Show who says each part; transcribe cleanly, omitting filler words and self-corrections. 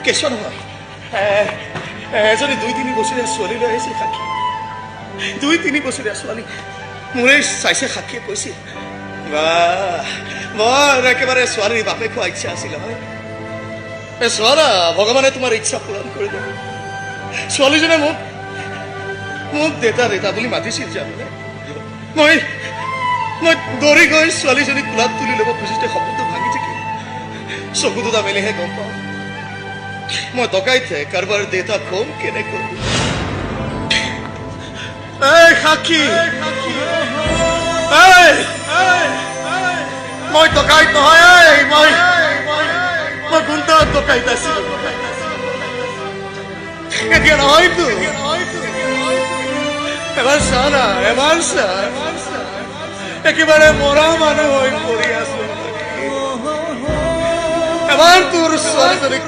Speaker 1: কেঁচুৱা নহয় এজনী 2-3 বছৰীয়া ছোৱালী লৈ আহিছে সাক্ষী 2-3 বছৰীয়া ছোৱালী মোৰে চাইছে সাক্ষীয়ে কৈছে মোৰ একেবাৰে ছোৱালীৰ বাপে খোৱা ইচ্ছা আছিল হয় ছোৱালী ভগৱানে তোমাৰ ইচ্ছা পূৰণ কৰি দিব ছোৱালীজনে মোক দেতা বুলি মাতিছিল জানানে মই দৌৰি গৈ ছোৱালীজনীক কোলাত তুলি ল'ব খুজিতে শব্দটো ভাঙি থাকিল চকু দুটা মেলিহে গম পাওঁ মই ডকাইতে কাৰোবাৰ দেউতা কম কেনেকৈ এই সাক্ষী মই ডকাইত নহয় মই গুণ্ডা ডকাইত আছিলো এতিয়া নহয়তো এবাৰ চা না এবাৰ চা একেবাৰে মৰা মানুহ হৈ পৰি আছো এবাৰ তোৰ ছোৱালীজনীক